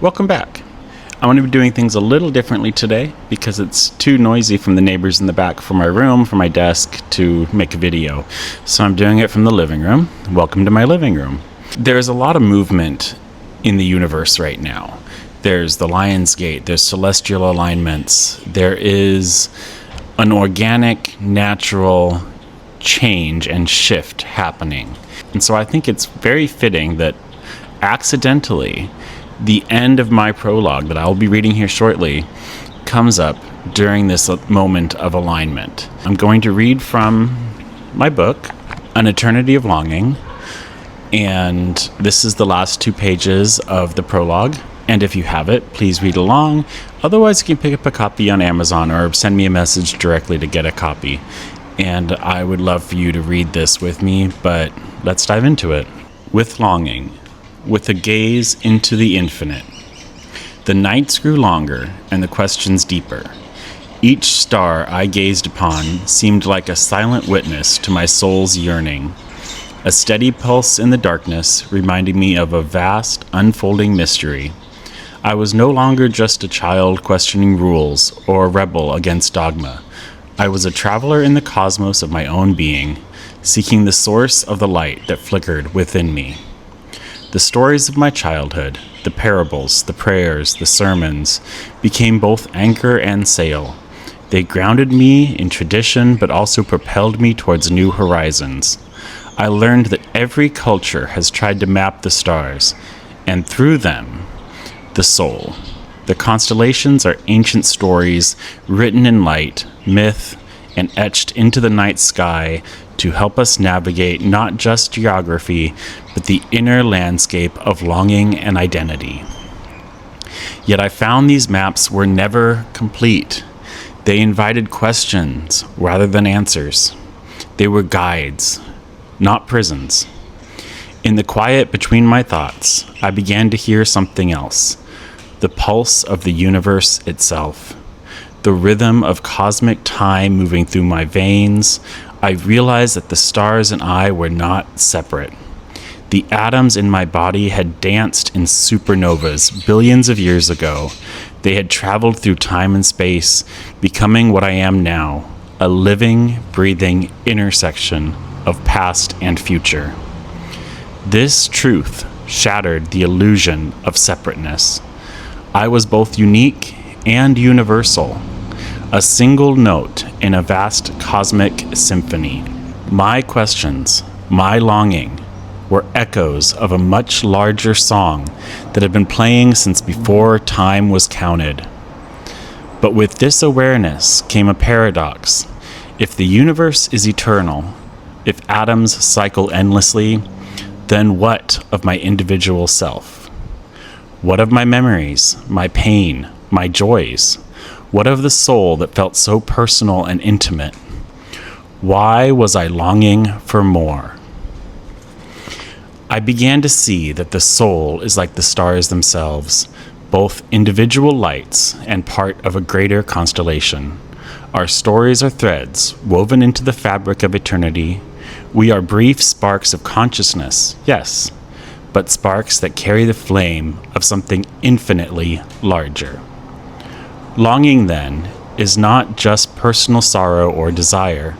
Welcome back. I'm going to be doing things a little differently today because it's too noisy from the neighbors in the back for my room, for my desk, to make a video. So I'm doing it from the living room. Welcome to my living room. There's a lot of movement in the universe right now. There's the Lion's Gate, there's celestial alignments, there is an organic, natural change and shift happening. And so I think it's very fitting that accidentally the end of my prologue that I will be reading here shortly comes up during this moment of alignment. I'm going to read from my book, An Eternity of Longing, and this is the last 2 pages of the prologue. And if you have it, please read along. Otherwise, you can pick up a copy on Amazon or send me a message directly to get a copy. And I would love for you to read this with me, but let's dive into it. With longing, with a gaze into the infinite, the nights grew longer and the questions deeper. Each star I gazed upon seemed like a silent witness to my soul's yearning, a steady pulse in the darkness reminding me of a vast, unfolding mystery. I was no longer just a child questioning rules or a rebel against dogma. I was a traveler in the cosmos of my own being, seeking the source of the light that flickered within me. The stories of my childhood, the parables, the prayers, the sermons, became both anchor and sail. They grounded me in tradition, but also propelled me towards new horizons. I learned that every culture has tried to map the stars, and through them, the soul. The constellations are ancient stories written in light, myth, and etched into the night sky to help us navigate not just geography, but the inner landscape of longing and identity. Yet I found these maps were never complete. They invited questions rather than answers. They were guides, not prisons. In the quiet between my thoughts, I began to hear something else, the pulse of the universe itself. The rhythm of cosmic time moving through my veins. I realized that the stars and I were not separate. The atoms in my body had danced in supernovas billions of years ago. They had traveled through time and space, becoming what I am now, a living, breathing intersection of past and future. This truth shattered the illusion of separateness. I was both unique and universal, a single note in a vast cosmic symphony. My questions, my longing, were echoes of a much larger song that had been playing since before time was counted. But with this awareness came a paradox. If the universe is eternal, if atoms cycle endlessly, then what of my individual self? What of my memories, my pain, my joys? What of the soul that felt so personal and intimate? Why was I longing for more? I began to see that the soul is like the stars themselves, both individual lights and part of a greater constellation. Our stories are threads woven into the fabric of eternity. We are brief sparks of consciousness, yes, but sparks that carry the flame of something infinitely larger. Longing, then, is not just personal sorrow or desire.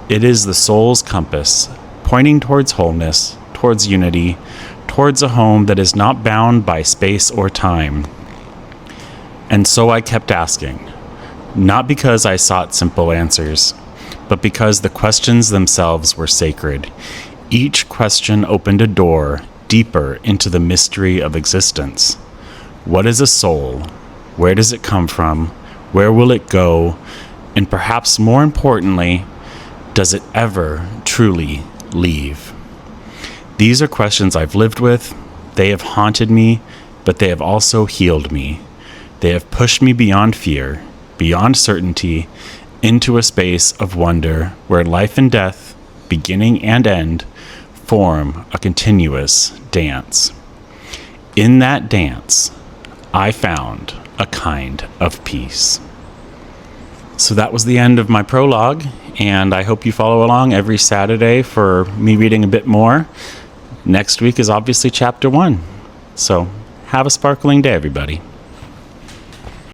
It is the soul's compass, pointing towards wholeness, towards unity, towards a home that is not bound by space or time. And so I kept asking, not because I sought simple answers, but because the questions themselves were sacred. Each question opened a door deeper into the mystery of existence. What is a soul? Where does it come from? Where will it go? And perhaps more importantly, does it ever truly leave? These are questions I've lived with. They have haunted me, but they have also healed me. They have pushed me beyond fear, beyond certainty, into a space of wonder where life and death, beginning and end, form a continuous dance. In that dance, I found a kind of peace. So that was the end of my prologue, and I hope you follow along every Saturday for me reading a bit more. Next week is obviously chapter 1. So Have a sparkling day, everybody.